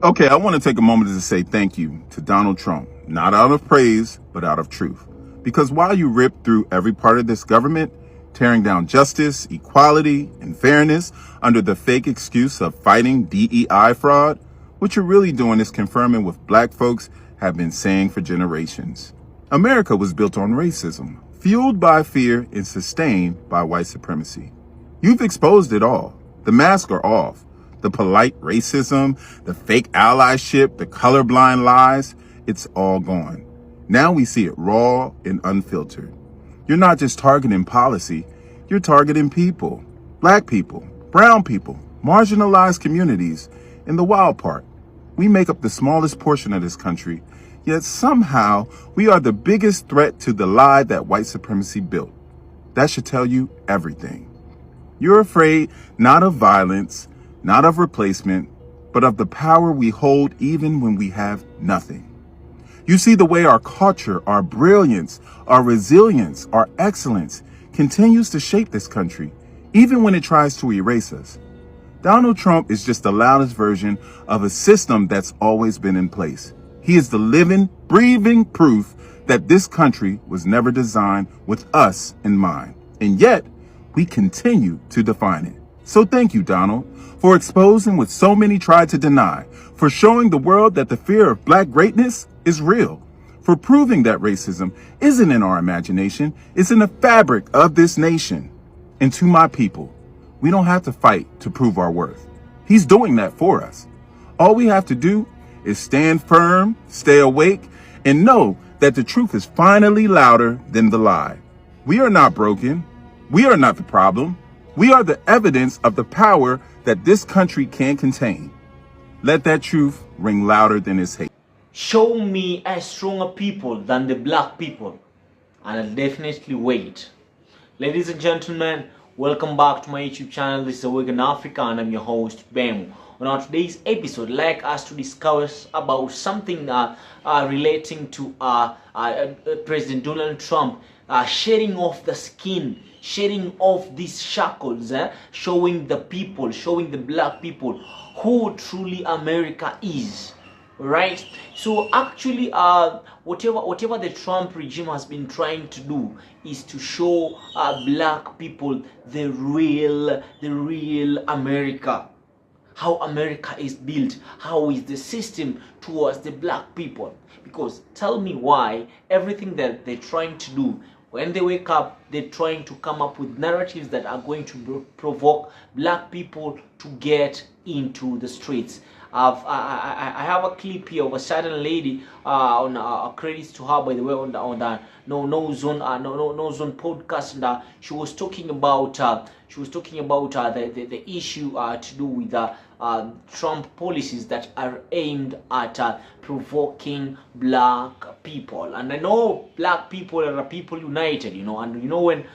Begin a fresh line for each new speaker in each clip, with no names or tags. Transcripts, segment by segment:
Okay, I want to take a moment to say thank you to Donald Trump, not out of praise, but out of truth. Because while you rip through every part of this government, tearing down justice, equality, and fairness under the fake excuse of fighting DEI fraud, what you're really doing is confirming what black folks have been saying for generations. America was built on racism, fueled by fear and sustained by white supremacy. You've exposed it all. The masks are off. The polite racism, the fake allyship, the colorblind lies, it's all gone. Now we see it raw and unfiltered. You're not just targeting policy, you're targeting people. Black people, brown people, marginalized communities. And the wild part, we make up the smallest portion of this country, yet somehow we are the biggest threat to the lie that white supremacy built. That should tell you everything. You're afraid not of violence, not of replacement, but of the power we hold even when we have nothing. You see the way our culture, our brilliance, our resilience, our excellence continues to shape this country, even when it tries to erase us. Donald Trump is just the loudest version of a system that's always been in place. He is the living, breathing proof that this country was never designed with us in mind. And yet, we continue to define it. So thank you, Donald, for exposing what so many tried to deny, for showing the world that the fear of black greatness is real, for proving that racism isn't in our imagination, it's in the fabric of this nation. And to my people, we don't have to fight to prove our worth. He's doing that for us. All we have to do is stand firm, stay awake, and know that the truth is finally louder than the lie. We are not broken. We are not the problem. We are the evidence of the power that this country can contain. Let that truth ring louder than its hate.
Show me a stronger people than the black people, and I'll definitely wait. Ladies and gentlemen, welcome back to my YouTube channel. This is Awaken Africa, and I'm your host, Bemu. On our today's episode, I'd like us to discuss about something relating to President Donald Trump shedding off the skin, shedding off these shackles, showing the people, showing the black people who truly America is. Right? So actually, whatever the Trump regime has been trying to do is to show black people the real America. How America is built, how is the system towards the black people. Because tell me why everything that they're trying to do, when they wake up, they're trying to come up with narratives that are going to provoke black people to get into the streets. I have a clip here of a certain lady on credits to her, by the way, on the No Zone podcast, and she was talking about the issue to do with Trump policies that are aimed at provoking black people. And I know black people are people united, and when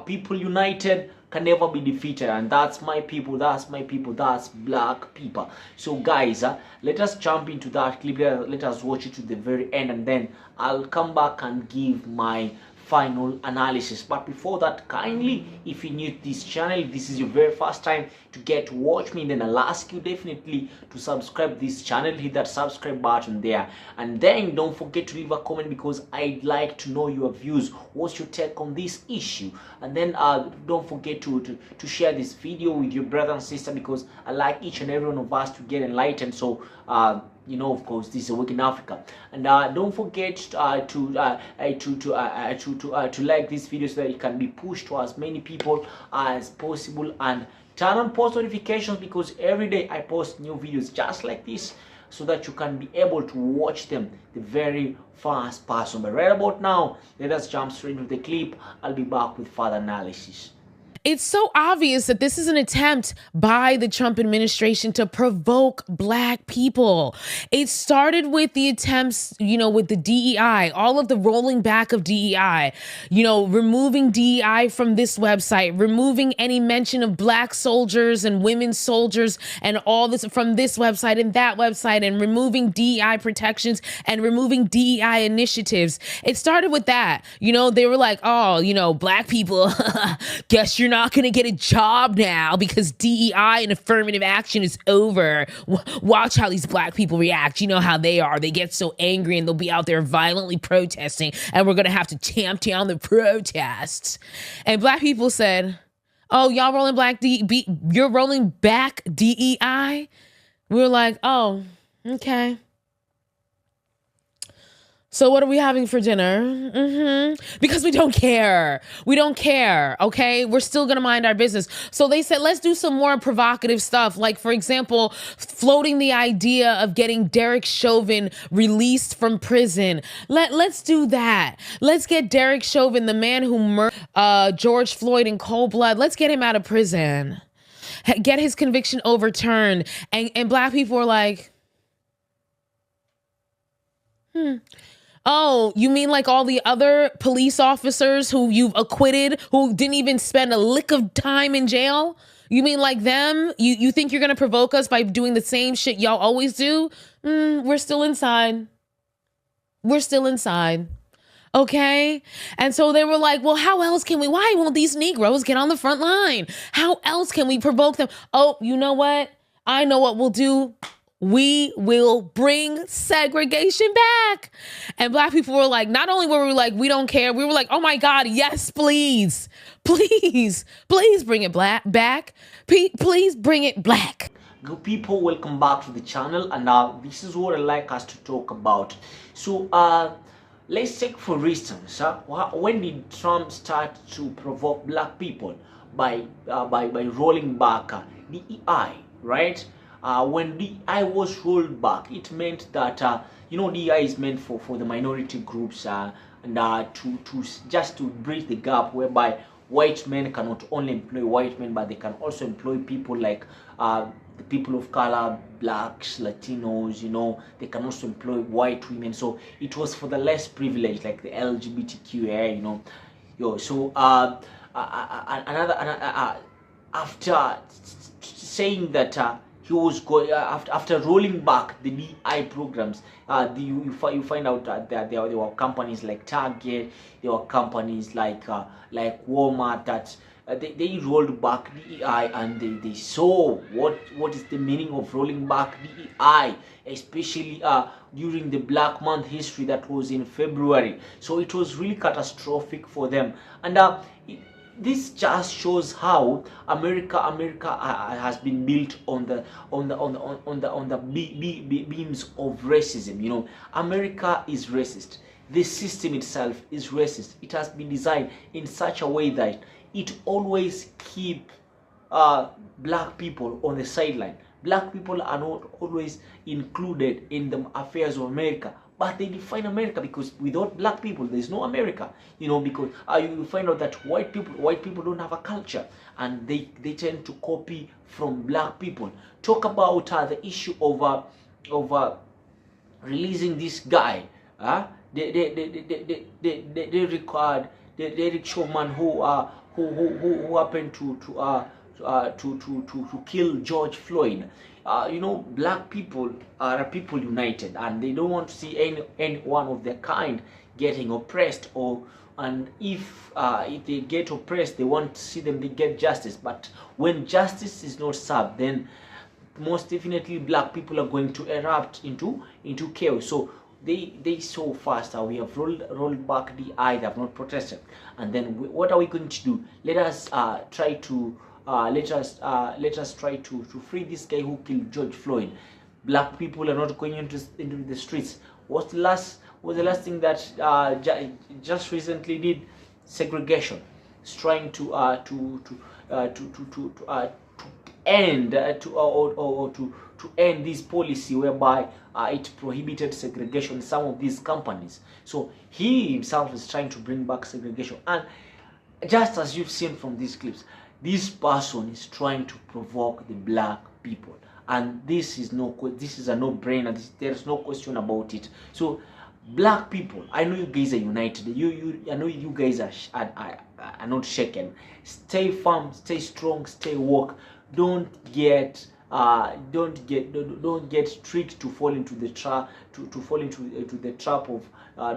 people united can never be defeated, and that's my people, that's black people. So guys, let us jump into that clip. Let us watch it to the very end, and then I'll come back and give my final analysis. But before that, kindly, if you're new to this channel, if this is your very first time to get to watch me, then I'll ask you definitely to subscribe this channel, hit that subscribe button there, and then don't forget to leave a comment, because I'd like to know your views. What's your take on this issue? And then don't forget to share this video with your brother and sister, because I like each and every one of us to get enlightened. So of course, this is Awaken Africa, and don't forget to like this video so that it can be pushed to as many people as possible, and turn on post notifications, because every day I post new videos just like this, so that you can be able to watch them the very first person. But right about now, let us jump straight into the clip. I'll be back with further analysis.
It's so obvious that this is an attempt by the Trump administration to provoke black people. It started with the attempts, with the DEI, all of the rolling back of DEI, removing DEI from this website, removing any mention of black soldiers and women soldiers and all this from this website and that website, and removing DEI protections and removing DEI initiatives. It started with that. They were like, oh, black people, guess you're not not going to get a job now because DEI and affirmative action is over. Watch how these black people react. You know how they are. They get so angry and they'll be out there violently protesting, and we're going to have to tamp down the protests. And black people said, oh, y'all rolling you're rolling back DEI? We were like, oh, okay. So what are we having for dinner? Because we don't care. We don't care, okay? We're still going to mind our business. So they said, let's do some more provocative stuff. Like, for example, floating the idea of getting Derek Chauvin released from prison. Let's do that. Let's get Derek Chauvin, the man who murdered George Floyd in cold blood. Let's get him out of prison. Get his conviction overturned. And black people were like, oh, you mean like all the other police officers who you've acquitted, who didn't even spend a lick of time in jail? You mean like them? You think you're going to provoke us by doing the same shit y'all always do? We're still inside. We're still inside. Okay? And so they were like, well, how else can why won't these Negroes get on the front line? How else can we provoke them? Oh, you know what? I know what we'll do. We will bring segregation back. And black people were like, not only were we like, we don't care. We were like, oh my God, yes, please. Please bring it back. Please bring it black.
Good people, welcome back to the channel. And this is what I'd like us to talk about. So let's take for instance, when did Trump start to provoke black people? By rolling back DEI, right? When DEI was rolled back, it meant that DEI is meant for the minority groups and to just to bridge the gap whereby white men can not only employ white men, but they can also employ people like the people of color, blacks, Latinos. They can also employ white women. So it was for the less privileged, like the LGBTQA. So after saying that. He was going after rolling back the DI programs. You find out that there were companies like Target, there were companies like Walmart that they rolled back DEI, and they saw what is the meaning of rolling back DEI, especially during the Black Month history that was in February. So it was really catastrophic for them, and this just shows how America has been built on the beams of racism. America is racist. The system itself is racist. It has been designed in such a way that it always keep black people on the sideline. Black people are not always included in the affairs of America. But they define America, because without black people, there's no America. Because you find out that white people don't have a culture, and they tend to copy from black people. Talk about the issue of releasing this guy. They required Derek Chauvin, who happened to kill George Floyd. Black people are people united, and they don't want to see any one of their kind getting oppressed, and if they get oppressed, they want to see them get justice. But when justice is not served, then most definitely black people are going to erupt into chaos. So they so fast. We have rolled back the eye. They have not protested, and then what are we going to do? Let us try to. Let us try to free this guy who killed George Floyd. Black people are not going into the streets. What's the last thing that just recently did? Segregation. It's trying to end this policy whereby it prohibited segregation in some of these companies. So he himself is trying to bring back segregation, and just as you've seen from these clips, this person is trying to provoke the black people, and this is a no-brainer. There's no question about it. So black people, I know you guys are united. I know you guys are not shaken. Stay firm, stay strong, stay woke. Don't get don't get tricked to fall into the trap to the trap of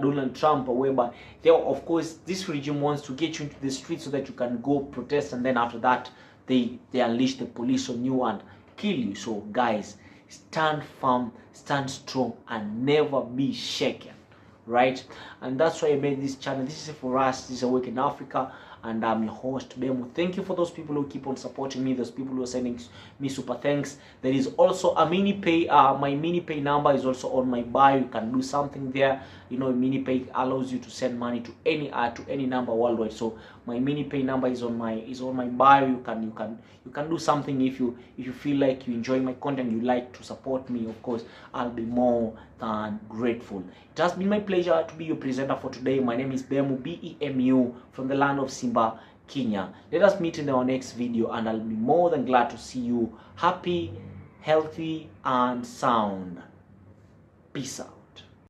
Donald Trump, whereby of course this regime wants to get you into the street so that you can go protest, and then after that they unleash the police on you and kill you. So guys, stand firm, stand strong, and never be shaken, right? And that's why I made this channel. This is for us. This is Awake in Africa, and I'm your host Bemo. Thank you for those people who keep on supporting me, those people who are sending me super thanks. There is also a mini pay. My mini pay number is also on my bio. You can do something there. You know, mini pay allows you to send money to any number worldwide. So my mini pay number is on my bio. You can do something if you feel like you enjoy my content, you like to support me. Of course, I'll be more than grateful. It has been my pleasure to be your presenter for today. My name is Bemu, B-E-M-U, from the land of Simba, Kenya. Let us meet in our next video, and I'll be more than glad to see you happy, healthy, and sound. Peace out.